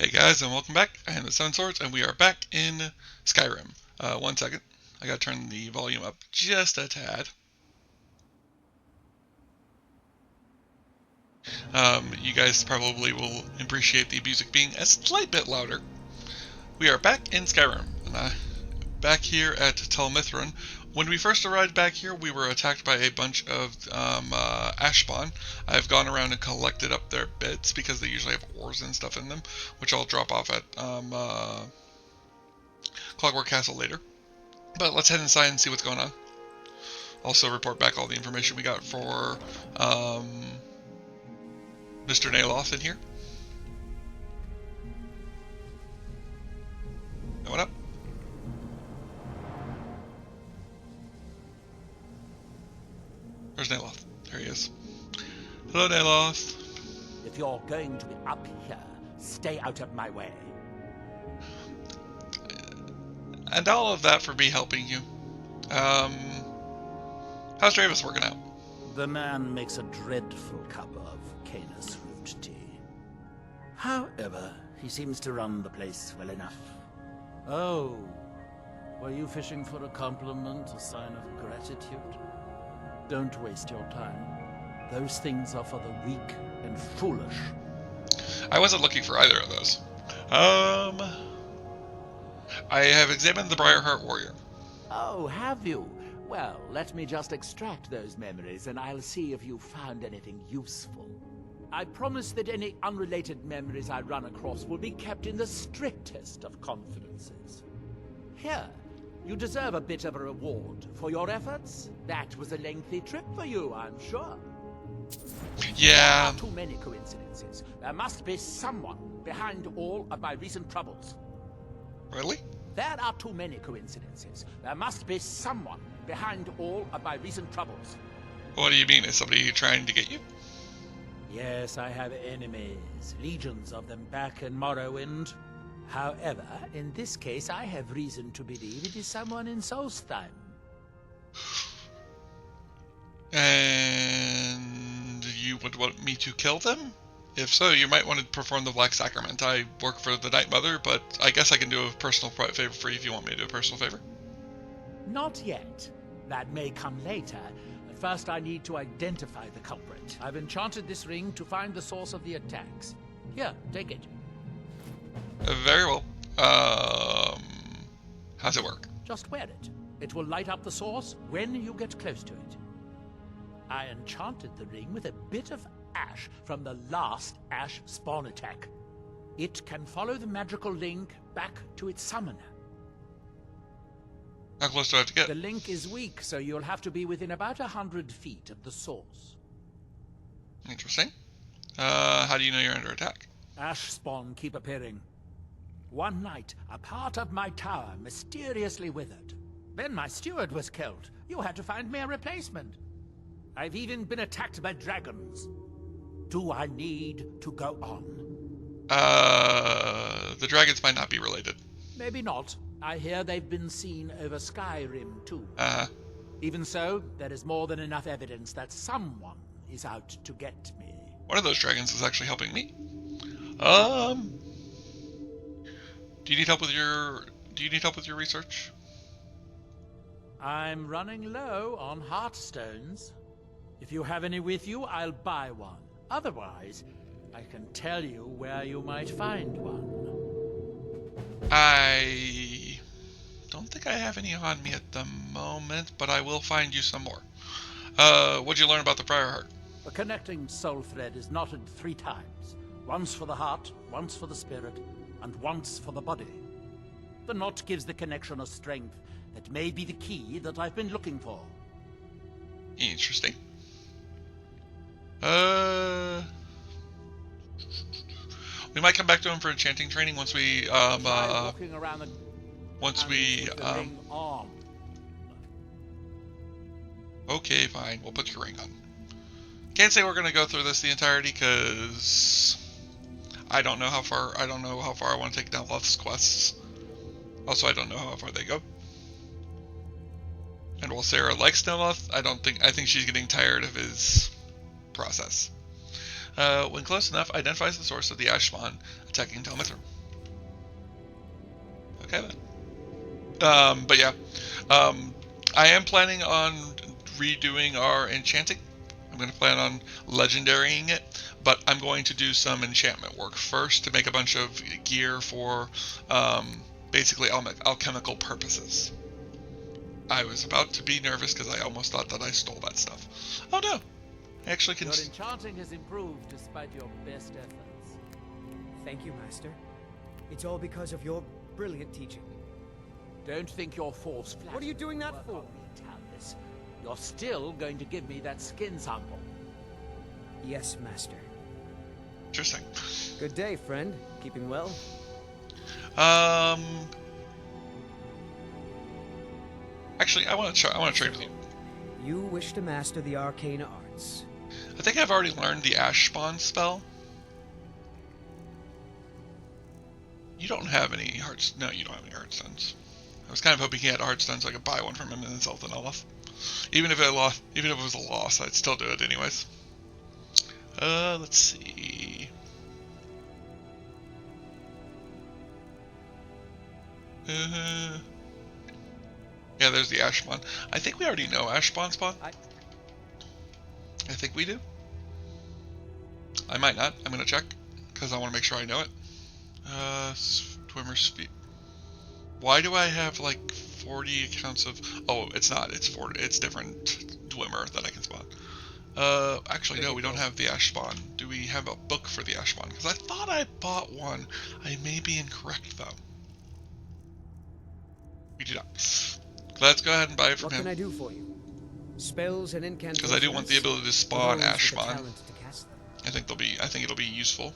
Hey guys, and welcome back. I am the Seven Swords, and we are back in Skyrim. 1 second. I gotta turn the volume up just a tad. You guys probably will appreciate the music being a slight bit louder. We are back in Skyrim, and back here at Tel Mithrin. When we first arrived back here, we were attacked by a bunch of ash spawn. I've gone around and collected up their bits because they usually have ores and stuff in them, which I'll drop off at Clockwork Castle later. But let's head inside and see what's going on. Also report back all the information we got for Mr. Naloth in here. What up? Where's Naloth? There he is. Hello, Naloth. If you're going to be up here, stay out of my way. And all of that for me helping you. How's Travis working out? The man makes a dreadful cup of Canis root tea. However, he seems to run the place well enough. Oh, were you fishing for a compliment, a sign of gratitude? Don't waste your time. Those things are for the weak and foolish. I wasn't looking for either of those. I have examined the Briarheart Warrior. Oh, have you? Well, let me just extract those memories and I'll see if you found anything useful. I promise that any unrelated memories I run across will be kept in the strictest of confidences. Here, you deserve a bit of a reward for your efforts. That was a lengthy trip for you, I'm sure. Yeah. There are too many coincidences. There must be someone behind all of my recent troubles. Really? There are too many coincidences. There must be someone behind all of my recent troubles. What do you mean? Is somebody trying to get you? Yes, I have enemies. Legions of them back in Morrowind. However, in this case, I have reason to believe it is someone in Solstheim. And you would want me to kill them? If so, you might want to perform the Black Sacrament. I work for the Night Mother, but I guess I can do a personal favor for you if you want me to do a personal favor. Not yet. That may come later. But first I need to identify the culprit. I've enchanted this ring to find the source of the attacks. Here, take it. Very well. How's it work? Just wear it. It will light up the source when you get close to it. I enchanted the ring with a bit of ash from the last ash spawn attack. It can follow the magical link back to its summoner. How close do I have to get? The link is weak, so you'll have to be within about 100 feet of the source. Interesting. How do you know you're under attack? Ash spawn keep appearing. One night, a part of my tower mysteriously withered. Then my steward was killed. You had to find me a replacement. I've even been attacked by dragons. Do I need to go on? The dragons might not be related. Maybe not. I hear they've been seen over Skyrim, too. Even so, there is more than enough evidence that someone is out to get me. One of those dragons is actually helping me. Do you need help with your research? I'm running low on heartstones. If you have any with you, I'll buy one. Otherwise, I can tell you where you might find one. I don't think I have any on me at the moment, but I will find you some more. What'd you learn about the Briarheart? The connecting soul thread is knotted 3 times. Once for the heart, once for the spirit, and once for the body. The knot gives the connection a strength that may be the key that I've been looking for. Interesting. We might come back to him for enchanting training once we walking around Okay, fine. We'll put your ring on. Can't say we're gonna go through this the entirety because I don't know how far I want to take down Loth's quests. Also, I don't know how far they go. And while Sarra likes Neloth, I think she's getting tired of his process. When close enough, identifies the source of the ash spawn attacking Telmithrin. Okay then. But yeah, I am planning on redoing our enchanting. I'm going to plan on legendarying it, but I'm going to do some enchantment work first to make a bunch of gear for basically alchemical purposes. I was about to be nervous because I almost thought that I stole that stuff. Oh no! I actually can... Your enchanting has improved despite your best efforts. Thank you, Master. It's all because of your brilliant teaching. Don't think your force flat. What are you doing that for? Tallis. You're still going to give me that skin sample. Yes, Master. Interesting. Good day, friend. Keeping well? Actually, I want to trade with you. You wish to master the arcane arts. I think I've already learned the ash spawn spell. You don't have any hearts. No, you don't have any heartstones. I was kind of hoping he had a heartstone so I could buy one from him and then sell it to Nelith. Even if it was a loss, I'd still do it anyways. Let's see. Yeah, there's the ash spawn. I think we already know ash spawn. I think we do. I might not. I'm gonna check because I want to make sure I know it. Twimmer's feet. Why do I have like 40 accounts of... Oh, it's not. It's 40. It's different Dwemer that I can spawn. Actually, no, we don't have the ash spawn. Do we have a book for the ash spawn? Because I thought I bought one. I may be incorrect, though. We do not. Let's go ahead and buy it from him. What can I do for you? Spells and incantations? Because I do want the ability to spawn ash spawn. I think it'll be useful.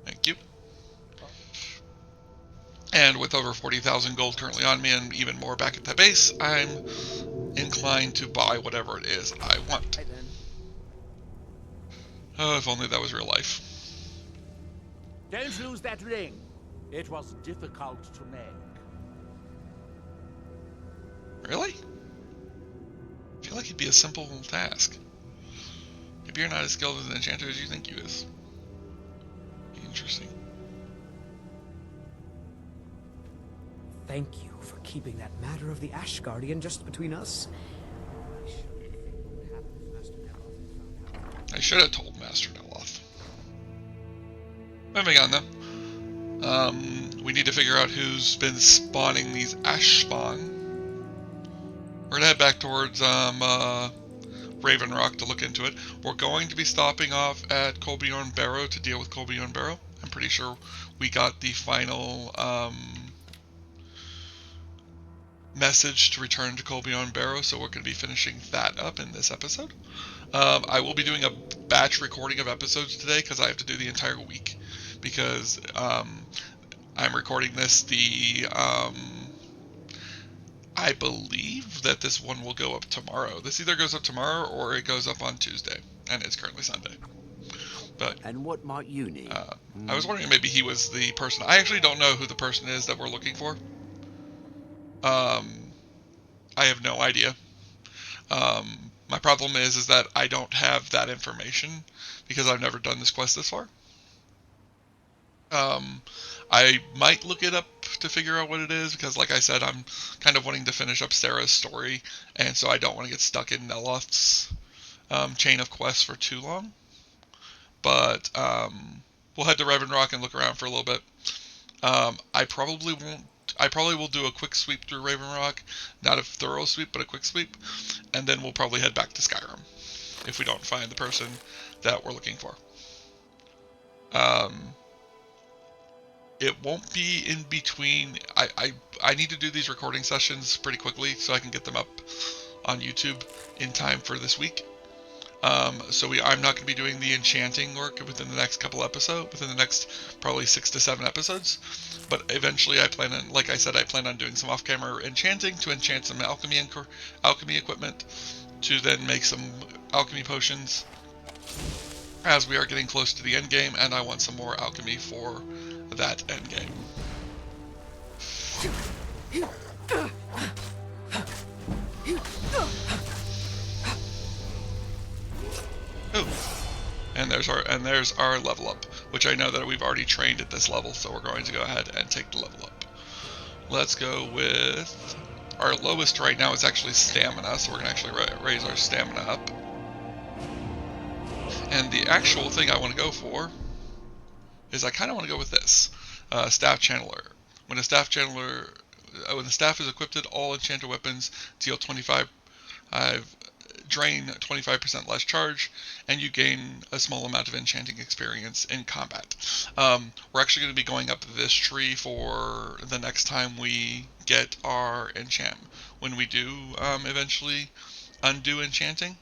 Thank you. And with over 40,000 gold currently on me and even more back at the base, I'm inclined to buy whatever it is I want. Right then. Oh, if only that was real life. Don't lose that ring. It was difficult to make. Really? I feel like it'd be a simple task. Maybe you're not as skilled as an enchanter as you think you is. Interesting. Thank you for keeping that matter of the Ash Guardian just between us. I should have told Master Neloth. Moving on though. We need to figure out who's been spawning these ash spawn. We're gonna head back towards Raven Rock to look into it. We're going to be stopping off at Colbjorn Barrow to deal with Colbjorn Barrow. I'm pretty sure we got the final message to return to Colbjorn Barrow, so we're going to be finishing that up in this episode. I will be doing a batch recording of episodes today because I have to do the entire week because I'm recording this I believe that this one will go up tomorrow. This either goes up tomorrow or it goes up on Tuesday, and it's currently Sunday. But and what might you need? I was wondering maybe he was the person. I actually don't know who the person is that we're looking for. I have no idea. My problem is that I don't have that information because I've never done this quest this far. I might look it up to figure out what it is because, like I said, I'm kind of wanting to finish up Sarah's story, and so I don't want to get stuck in Neloth's chain of quests for too long. But we'll head to Raven Rock and look around for a little bit. I probably will do a quick sweep through Raven Rock, not a thorough sweep, but a quick sweep, and then we'll probably head back to Skyrim if we don't find the person that we're looking for. It won't be in between. I need to do these recording sessions pretty quickly so I can get them up on YouTube in time for this week. I'm not going to be doing the enchanting work within the next couple episodes, within the next probably 6 to 7 episodes. But eventually I plan on, like I said, I plan on doing some off-camera enchanting to enchant some alchemy equipment, to then make some alchemy potions as we are getting close to the end game, and I want some more alchemy for that end game. And there's our level up, which I know that we've already trained at this level, so we're going to go ahead and take the level up. Let's go with our lowest right now is actually stamina, so we're gonna actually raise our stamina up. And the actual thing I want to go for is I kind of want to go with this staff channeler. When a staff channeler, when the staff is equipped, all enchanted weapons deal 25. Drain 25% less charge, and you gain a small amount of enchanting experience in combat. We're actually going to be going up this tree for the next time we get our enchant. When we do eventually undo enchanting,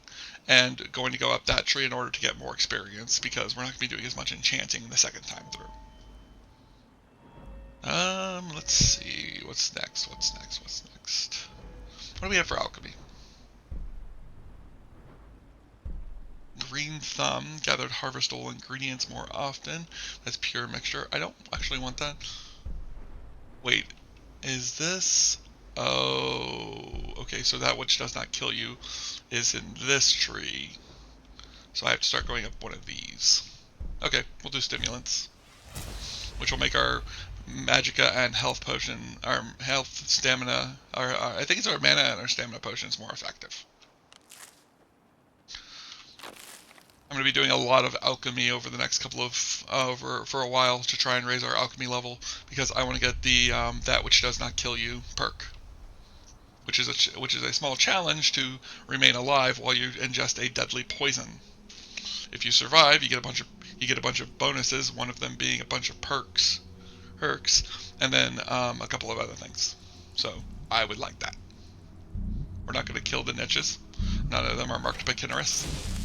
and going to go up that tree in order to get more experience, because we're not going to be doing as much enchanting the second time through. Let's see, what's next? What do we have for alchemy? Green thumb, gathered harvestable ingredients more often. That's pure mixture. I don't actually want that. Wait, is this? Oh, okay, so that which does not kill you is in this tree. So I have to start going up one of these. Okay, we'll do stimulants, which will make our magicka and health potion, our health, stamina, I think it's our mana and our stamina potions more effective. I'm going to be doing a lot of alchemy over the next couple of, for a while to try and raise our alchemy level, because I want to get the, that which does not kill you perk. Which is a small challenge to remain alive while you ingest a deadly poison. If you survive, you get a bunch of bonuses, one of them being a bunch of perks, and then a couple of other things. So I would like that. We're not going to kill the niches. None of them are marked by Kinnereth.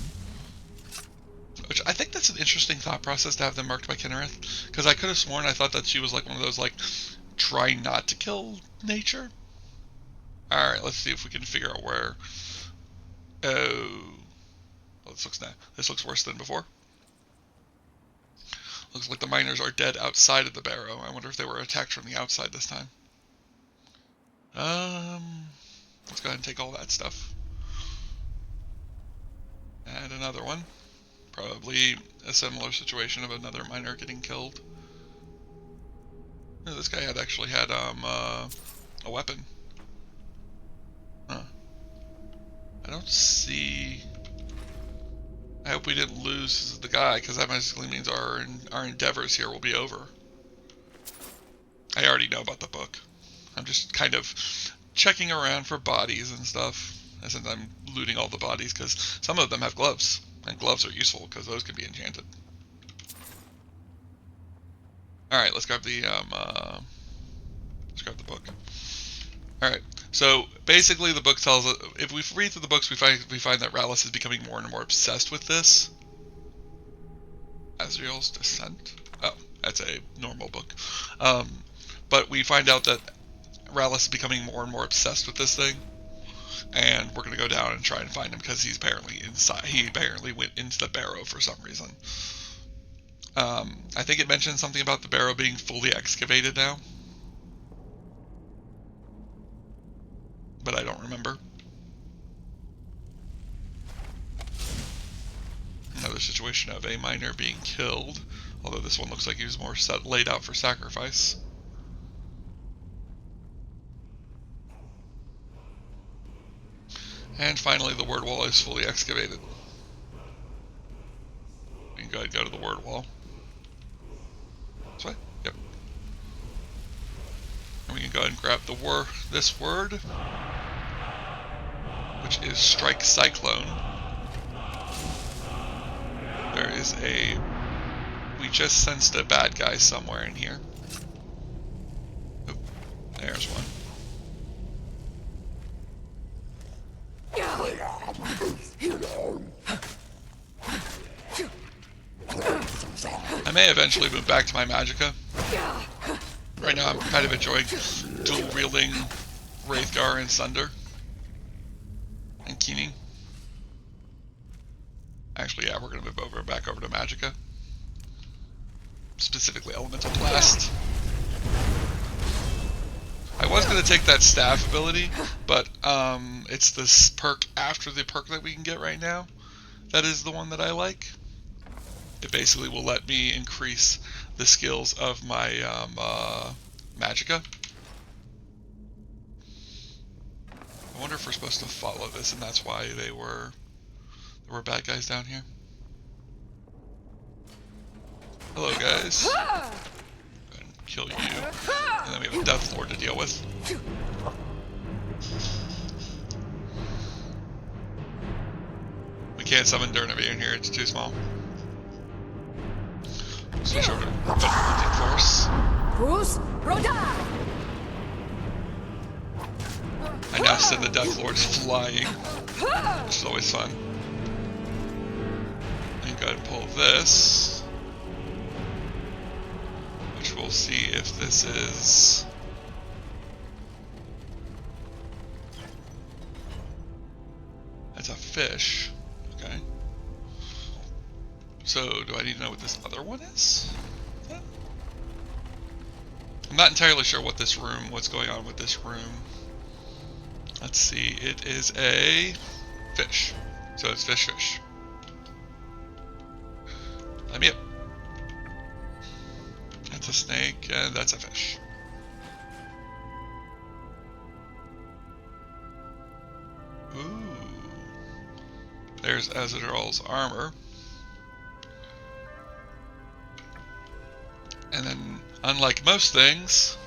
Which I think that's an interesting thought process to have them marked by Kinnereth, because I could have sworn I thought that she was like one of those like try not to kill nature. All right, let's see if we can figure out where. Oh, well, this looks worse than before. Looks like the miners are dead outside of the barrow. I wonder if they were attacked from the outside this time. Let's go ahead and take all that stuff. And another one. Probably a similar situation of another miner getting killed. Oh, this guy actually had a weapon. Huh. I don't see. I hope we didn't lose the guy, because that basically means our endeavors here will be over. I already know about the book. I'm just kind of checking around for bodies and stuff, since I'm looting all the bodies, because some of them have gloves. And gloves are useful, because those can be enchanted. Alright, let's grab the book. Alright, so basically the book tells us, if we read through the books, we find that Rallis is becoming more and more obsessed with this. Azrael's Descent? Oh, that's a normal book. But we find out that Rallis is becoming more and more obsessed with this thing. And we're going to go down and try and find him, because he's apparently inside. He apparently went into the barrow for some reason. I think it mentioned something about the barrow being fully excavated now, but I don't remember. Another situation of a miner being killed, although this one looks like he was more laid out for sacrifice. And finally, the word wall is fully excavated. We can go ahead and go to the word wall. This way? Yep. And we can go ahead and grab this word, which is Strike Cyclone. There is we just sensed a bad guy somewhere in here. Oh, there's one. I may eventually move back to my magicka. Right now I'm kind of enjoying dual wielding Wraithgar and Sunder and Keening. Actually, yeah, we're gonna move back over to magicka. Specifically Elemental Blast. I was going to take that staff ability, but it's this perk after the perk that we can get right now. That is the one that I like. it basically will let me increase the skills of my magicka. I wonder if we're supposed to follow this, and that's why there were bad guys down here. Hello, guys. Go ahead and kill you, and then we have a Death Lord to deal with. We can't summon Durnaby in here; it's too small. Switch over to Hunting Force. I now send the Death Lords flying, which is always fun. And go ahead and pull this, which we'll see if this is. That's a fish. Okay. So, do I need to know what this other one is? I'm not entirely sure what this room, what's going on with this room. Let's see, it is a fish. So it's fish. Let me up. That's a snake, and that's a fish. Ooh. There's Azadrol's armor. And then, unlike most things,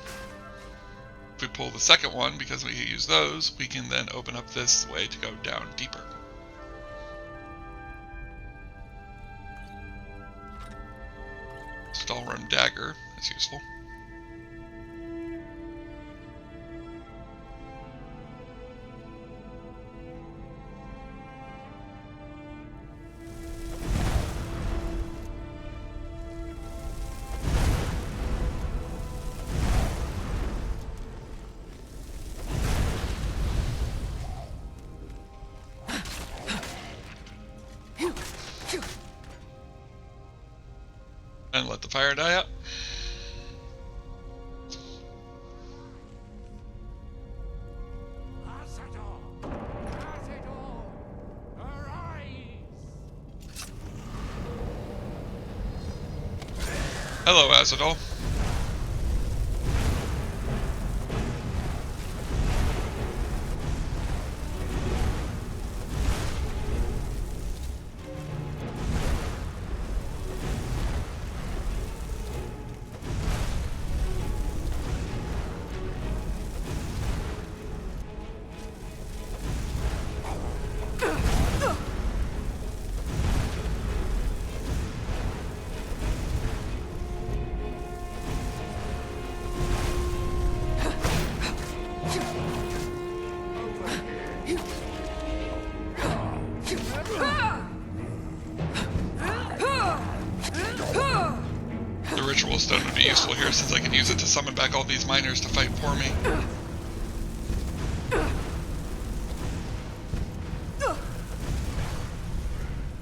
if we pull the second one, because we use those, we can then open up this way to go down deeper. Stalrun dagger is useful. And let the fire die out. Hello, Azadol. Ritual stone would be useful here since I can use it to summon back all these miners to fight for me.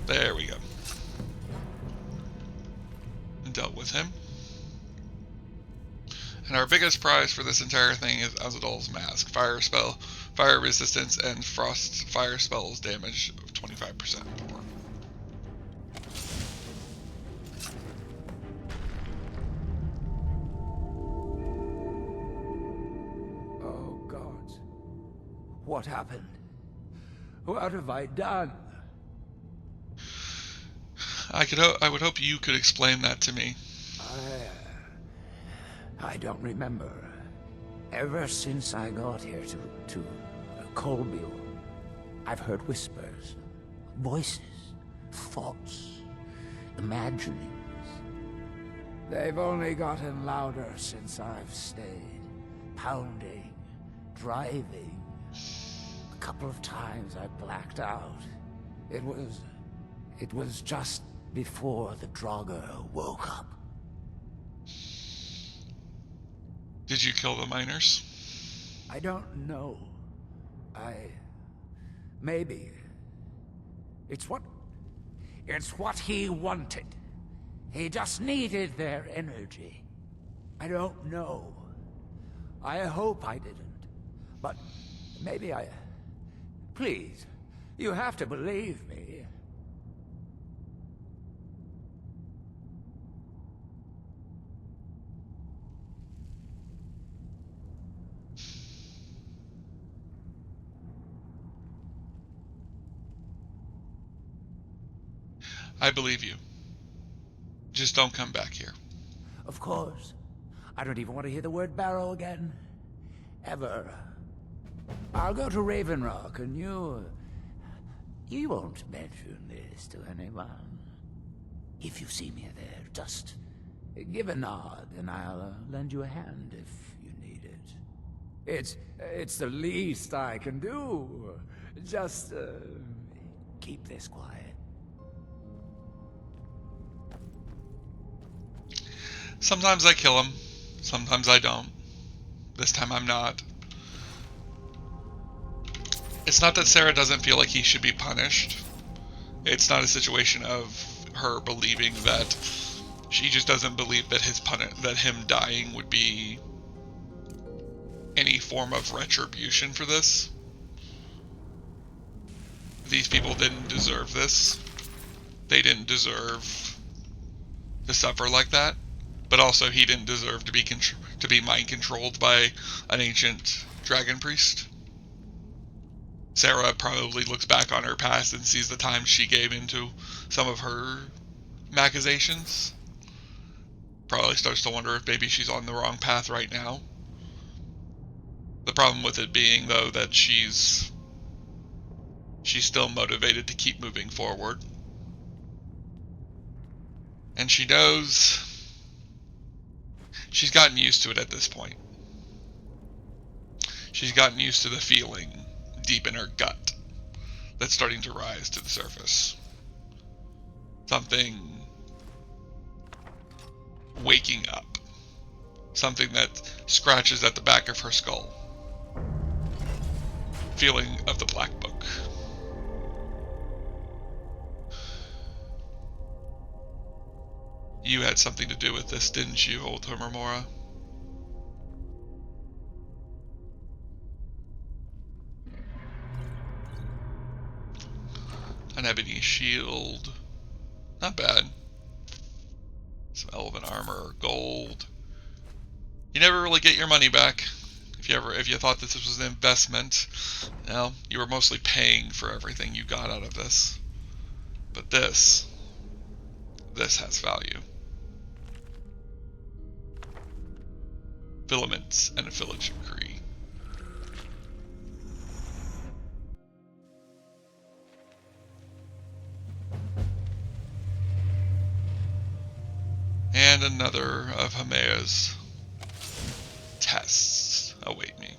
There we go. Dealt with him. And our biggest prize for this entire thing is Azadol's mask. Fire spell, fire resistance, and frost fire spells damage of 25% more. What happened? What have I done? I would hope you could explain that to me. I don't remember. Ever since I got here to Colbiel, I've heard whispers, voices, thoughts, imaginings. They've only gotten louder since I've stayed, pounding, driving. A couple of times I blacked out. It was just before the Draugr woke up. Did you kill the miners? I don't know. Maybe. It's what he wanted. He just needed their energy. I don't know. I hope I didn't. But maybe I... Please, you have to believe me. I believe you. Just don't come back here. Of course. I don't even want to hear the word barrow again. Ever. I'll go to Raven Rock, and you won't mention this to anyone. If you see me there, just give a nod, and I'll lend you a hand if you need it. It's the least I can do. Just keep this quiet. Sometimes I kill him, sometimes I don't. This time I'm not. It's not that Sarra doesn't feel like he should be punished. It's not a situation of her believing that she just doesn't believe that that him dying would be any form of retribution for this. These people didn't deserve this. They didn't deserve to suffer like that. But also, he didn't deserve to be mind controlled by an ancient dragon priest. Sarra probably looks back on her past and sees the time she gave into some of her machinations. Probably starts to wonder if maybe she's on the wrong path right now. The problem with it being, though, that she's still motivated to keep moving forward. And she knows she's gotten used to it at this point. She's gotten used to the feeling deep in her gut that's starting to rise to the surface. Something waking up. Something that scratches at the back of her skull. Feeling of the Black Book. You had something to do with this, didn't you, old Homormora? An ebony shield. Not bad. Some elven armor, gold. You never really get your money back. If you thought that this was an investment, well, you were mostly paying for everything you got out of this. But this has value. Filaments and a filigree. And another of Hamea's tests await me.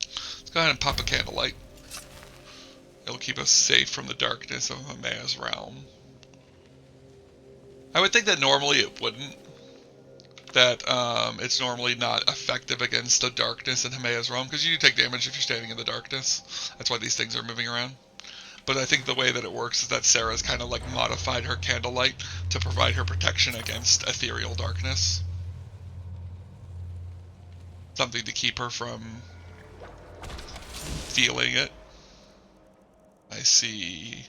Let's go ahead and pop a candlelight. It'll keep us safe from the darkness of Hamea's realm. I would think that normally it wouldn't. That it's normally not effective against the darkness in Hamea's realm, because you do take damage if you're standing in the darkness. That's why these things are moving around. But I think the way that it works is that Sarah's kind of like modified her candlelight to provide her protection against ethereal darkness. Something to keep her from feeling it. I see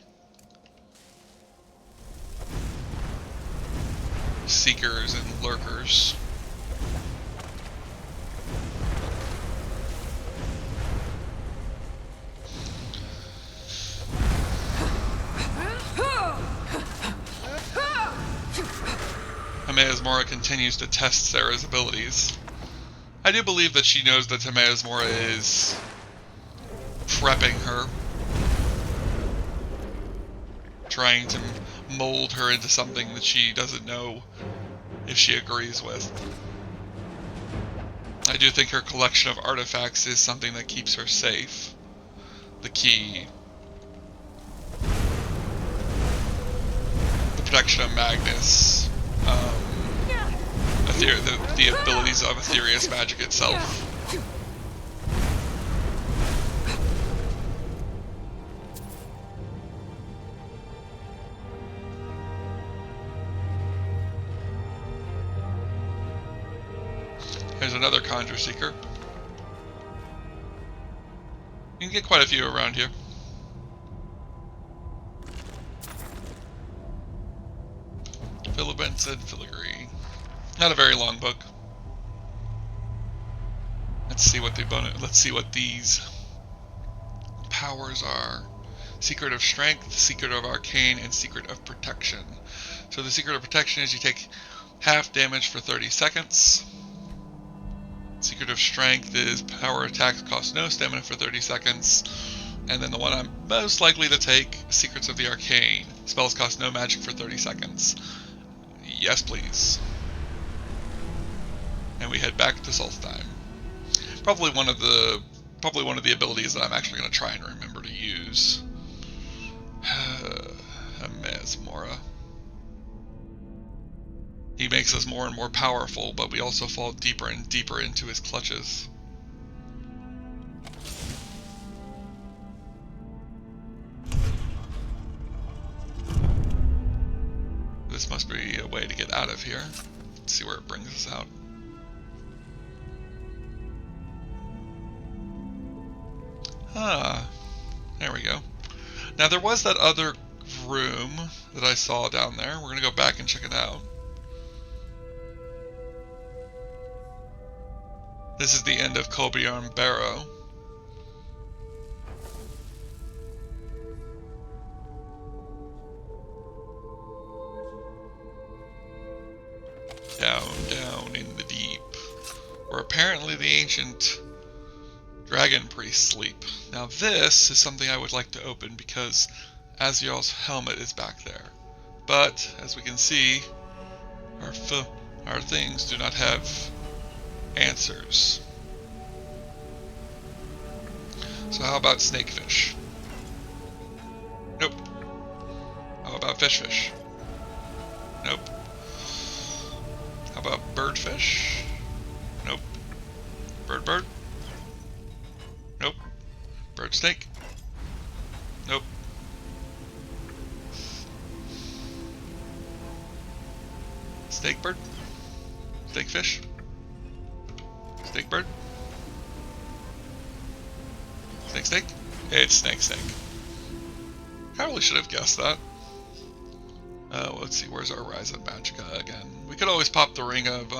seekers and lurkers. Mora continues to test Sarah's abilities. I do believe that she knows that Mora is prepping her, trying to mold her into something that she doesn't know if she agrees with. I do think her collection of artifacts is something that keeps her safe. The key. The protection of Magnus. The abilities of Ethereus magic itself. There's another Conjure Seeker. You can get quite a few around here. Filaments and Filigree. Not a very long book. Let's see what the bonus. Let's see what these powers are. Secret of Strength, Secret of Arcane, and Secret of Protection. So the Secret of Protection is you take half damage for 30 seconds. Secret of Strength is power attacks cost no stamina for 30 seconds. And then the one I'm most likely to take, Secrets of the Arcane. Spells cost no magic for 30 seconds. Yes, please. And we head back to Solstheim. Probably one of the abilities that I'm actually going to try and remember to use. Mesmora. He makes us more and more powerful, but we also fall deeper and deeper into his clutches. This must be a way to get out of here. Let's see where it brings us out. Ah, there we go. Now there was that other room that I saw down there. We're gonna go back and check it out. This is the end of Colbjorn Barrow. Down in the deep, where apparently the ancient dragon priests sleep. Now this is something I would like to open because Aziel's helmet is back there. But, as we can see, our things do not have answers. So how about snakefish? Nope. How about fishfish? Nope. How about birdfish? Nope. Bird? Nope. Bird snake? Nope. Snake bird? Snake fish? Snake bird? Snake? It's snake. I really should have guessed that. Let's see, where's our Rise of Magicka again? We could always pop the ring of,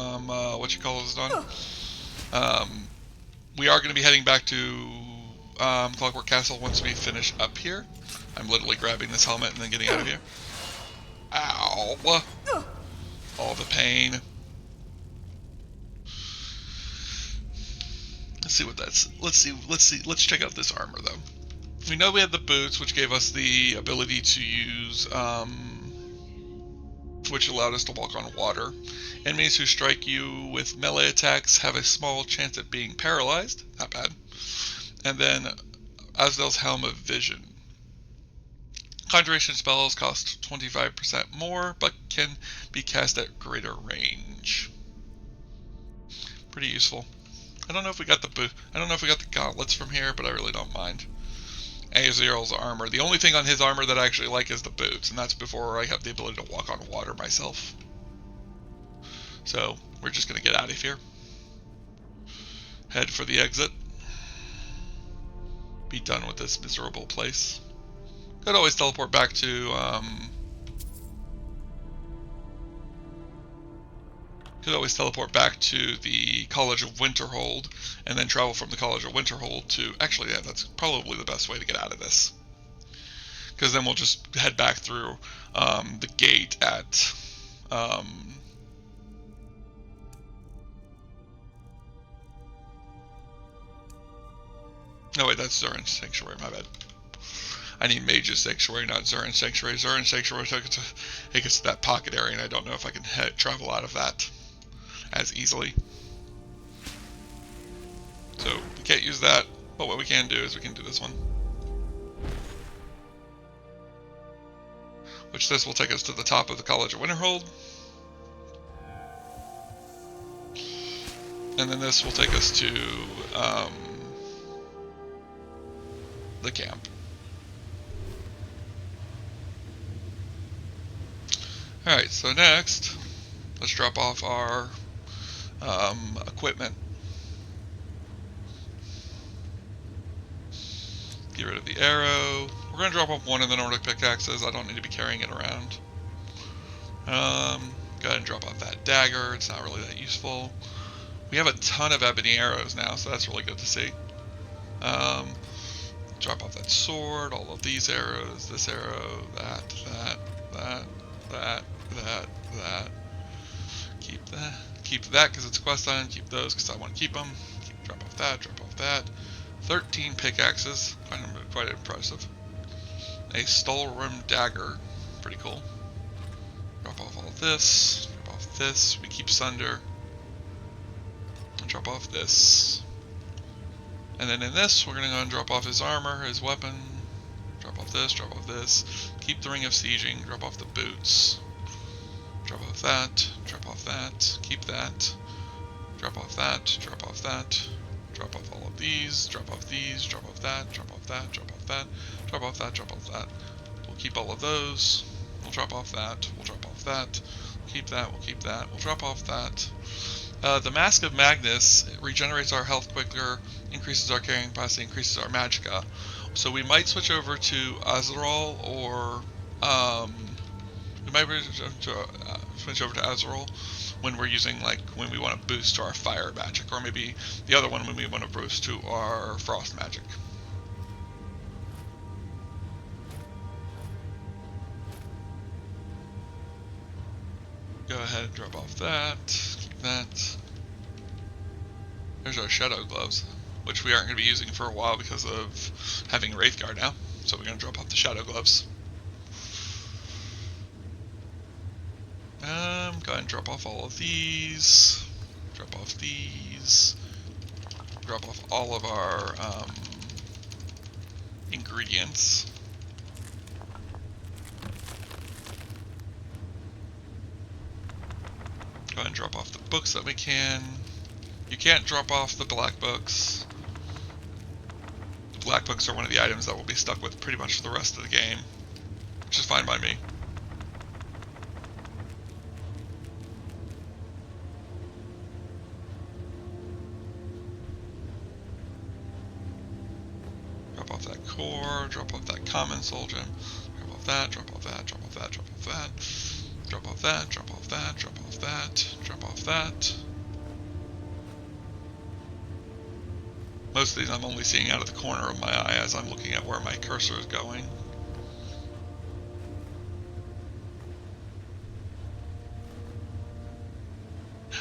we are going to be heading back to Clockwork Castle once we finish up here. I'm literally grabbing this helmet and then getting out of here. Ow! All the pain. Let's see what that's. Let's check out this armor though. We know we had the boots, which gave us the ability to use, which allowed us to walk on water. Enemies who strike you with melee attacks have a small chance at being paralyzed. Not bad. And then Aziel's Helm of Vision. Conjuration spells cost 25% more, but can be cast at greater range. Pretty useful. I don't know if we got the gauntlets from here, but I really don't mind. Aziel's armor. The only thing on his armor that I actually like is the boots, and that's before I have the ability to walk on water myself. So, we're just going to get out of here. Head for the exit. Be done with this miserable place. Could always teleport back to, the College of Winterhold, and then travel from the College of Winterhold to... Actually, yeah, that's probably the best way to get out of this. Because then we'll just head back through the gate at... No, wait, that's Zurin's Sanctuary, my bad. I need Mage's Sanctuary, not Zurin's Sanctuary. Zurin's Sanctuary take us to that pocket area, and I don't know if I can travel out of that as easily. So, we can't use that, but what we can do is we can do this one. Which this will take us to the top of the College of Winterhold. And then this will take us to the camp. Alright, so next, let's drop off our equipment. Get rid of the arrow. We're going to drop off one of the Nordic pickaxes. I don't need to be carrying it around. Go ahead and drop off that dagger. It's not really that useful. We have a ton of ebony arrows now, so that's really good to see. Drop off that sword, all of these arrows, this arrow, that. Keep that because it's a quest item. Keep those because I want to keep them. Drop off that, drop off that. 13 pickaxes, quite impressive. A Stalrim dagger, pretty cool. Drop off all of this, drop off this. We keep Sunder. Drop off this. And then in this, we're going to go and drop off his armor, his weapon. Drop off this, drop off this. Keep the Ring of Sieging, drop off the boots. Drop off that, drop off that, keep that. Drop off that, drop off that. Drop off all of these, drop off these, drop off that, drop off that, drop off that, drop off that, drop off that. We'll keep all of those. We'll drop off that, we'll drop off that. Keep that, we'll keep that. We'll drop off that. The Mask of Magnus regenerates our health quicker, increases our carrying capacity, increases our magicka. So we might switch over to Azrael, or we might switch over to Azrael when we're using, like, when we want to boost to our fire magic, or maybe the other one when we want to boost to our frost magic. Go ahead and drop off that, keep that. There's our shadow gloves, which we aren't going to be using for a while because of having Wraithguard now. So we're going to drop off the shadow gloves. Go ahead and drop off all of these. Drop off these. Drop off all of our ingredients. Go ahead and drop off the books that we can. You can't drop off the black books. The black books are one of the items that we'll be stuck with pretty much for the rest of the game, which is fine by me. Drop off that core, drop off that common soul gem, drop off that, drop off that, drop off that, drop off that, drop off that, drop off that, drop off that, drop off that. Most of these I'm only seeing out of the corner of my eye as I'm looking at where my cursor is going.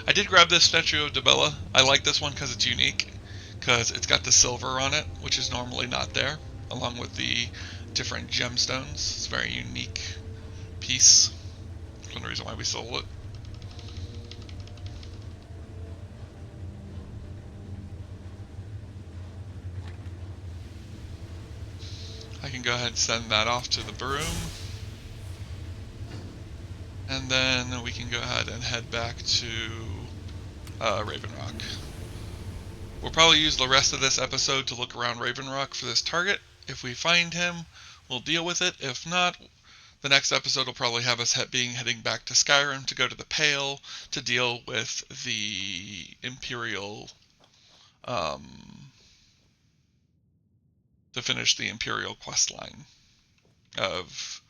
I did grab this statue of Dibella. I like this one because it's unique, because it's got the silver on it, which is normally not there, along with the different gemstones. It's a very unique piece. That's one reason why we sold it. I can go ahead and send that off to the broom. And then we can go ahead and head back to Raven Rock. We'll probably use the rest of this episode to look around Raven Rock for this target. If we find him, we'll deal with it. If not, the next episode will probably have us heading back to Skyrim to go to the Pale to deal with the Imperial, to finish the Imperial quest line of,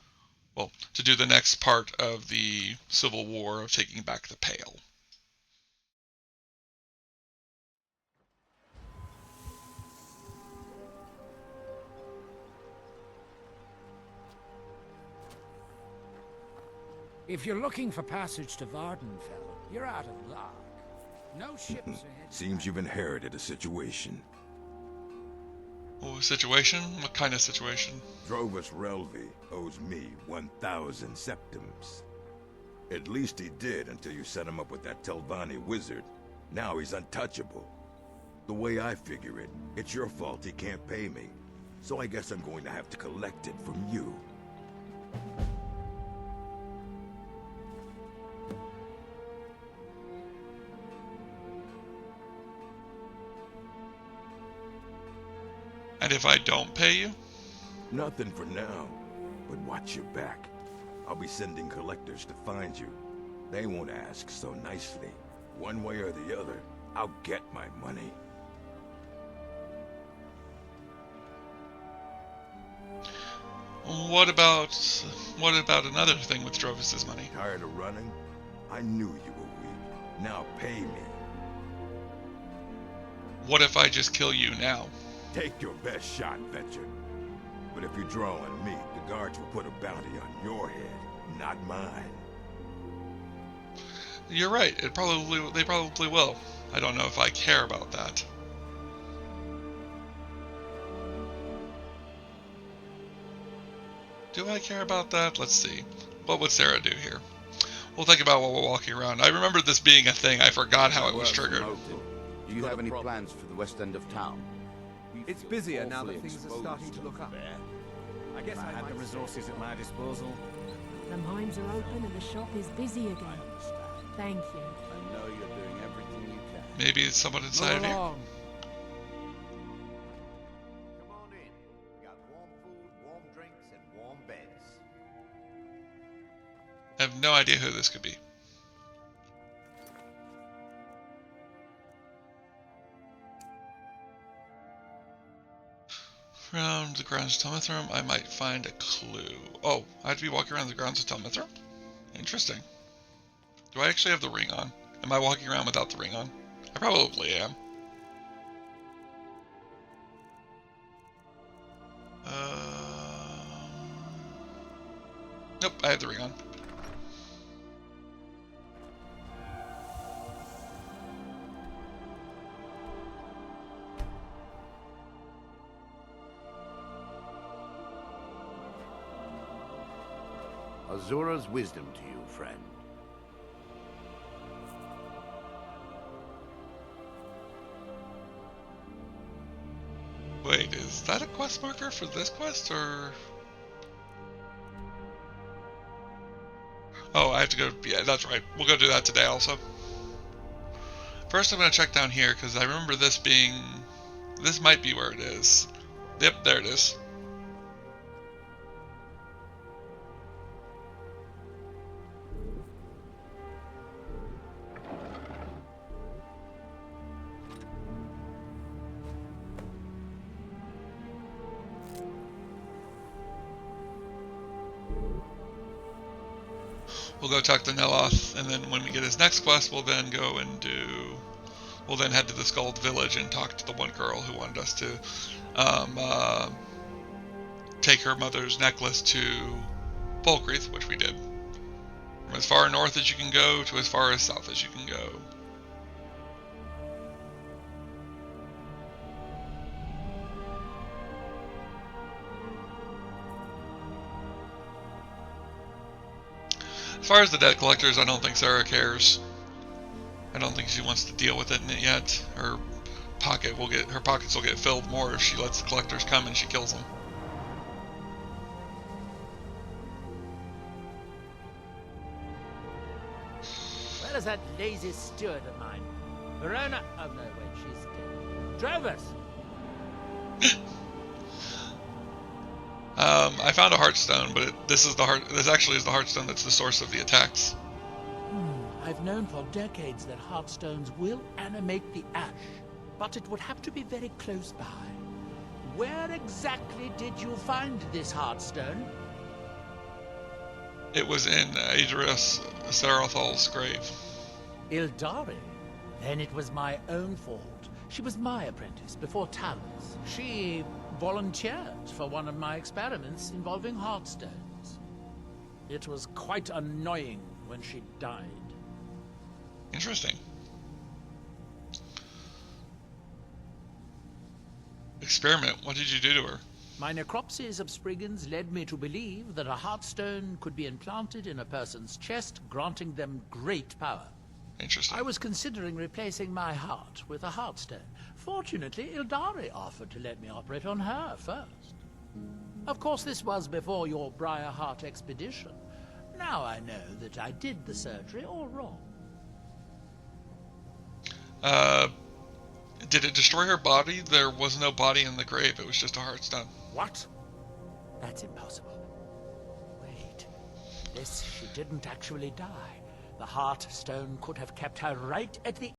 well, to do the next part of the Civil War of taking back the Pale. If you're looking for passage to Vardenfell, you're out of luck. No ships are heading. Seems you've inherited a situation. Oh, situation? What kind of situation? Drovus Relvi owes me 1,000 septims. At least he did until you set him up with that Telvanni wizard. Now he's untouchable. The way I figure it, it's your fault he can't pay me. So I guess I'm going to have to collect it from you. And if I don't pay you? Nothing for now, but watch your back. I'll be sending collectors to find you. They won't ask so nicely. One way or the other, I'll get my money. What about another thing with Drovus's money? Tired of running? I knew you were weak. Now pay me. What if I just kill you now? Take your best shot, Fetcher. But if you draw on me, the guards will put a bounty on your head, not mine. You're right. They probably will. I don't know if I care about that. Do I care about that? Let's see. What would Sarra do here? We'll think about while we're walking around. I remember this being a thing. I forgot how it was triggered. Do you have any plans for the west end of town? It's busier now that things are starting to look up. I guess I had the resources at my disposal. The mines are open and the shop is busy again. Thank you. I know you're doing everything you can. Maybe it's someone inside of you. Come on in. We got warm food, warm drinks, and warm beds. I have no idea who this could be. Around the grounds of Tel Mithram, I might find a clue. Oh, I have to be walking around the grounds of Tel Mithram? Interesting. Do I actually have the ring on? Am I walking around without the ring on? I probably am. Nope, I have the ring on. Azura's wisdom to you, friend. Wait, is that a quest marker for this quest, or...? Oh, I have to go... Yeah, that's right. We'll go do that today also. First I'm going to check down here, because I remember this being... This might be where it is. Yep, there it is. We'll go talk to Neloth, and then when we get his next quest, we'll then go and we'll then head to the Skald Village and talk to the one girl who wanted us to take her mother's necklace to Folkreath, which we did. From as far north as you can go to as far as south as you can go. As far as the debt collectors, I don't think Sarra cares. I don't think she wants to deal with it yet. Her pockets will get filled more if she lets the collectors come and she kills them. Where is that lazy steward of mine? Verona? Oh no, wait, she's dead. Drovers! I found a heartstone, but this actually is the heartstone that's the source of the attacks. I've known for decades that heartstones will animate the ash, but it would have to be very close by. Where exactly did you find this heartstone? It was in Idris Sarathal's grave. Ildari? Then it was my own fault. She was my apprentice before Talon's. She volunteered for one of my experiments involving heartstones. It was quite annoying when she died. Interesting. Experiment? What did you do to her? My necropsies of Spriggans led me to believe that a heartstone could be implanted in a person's chest, granting them great power. Interesting. I was considering replacing my heart with a heartstone. Fortunately, Ildari offered to let me operate on her first. Of course, this was before your Briarheart expedition. Now I know that I did the surgery all wrong. Did it destroy her body? There was no body in the grave. It was just a heartstone. What? That's impossible. Wait. This, she didn't actually die. The heartstone could have kept her right at the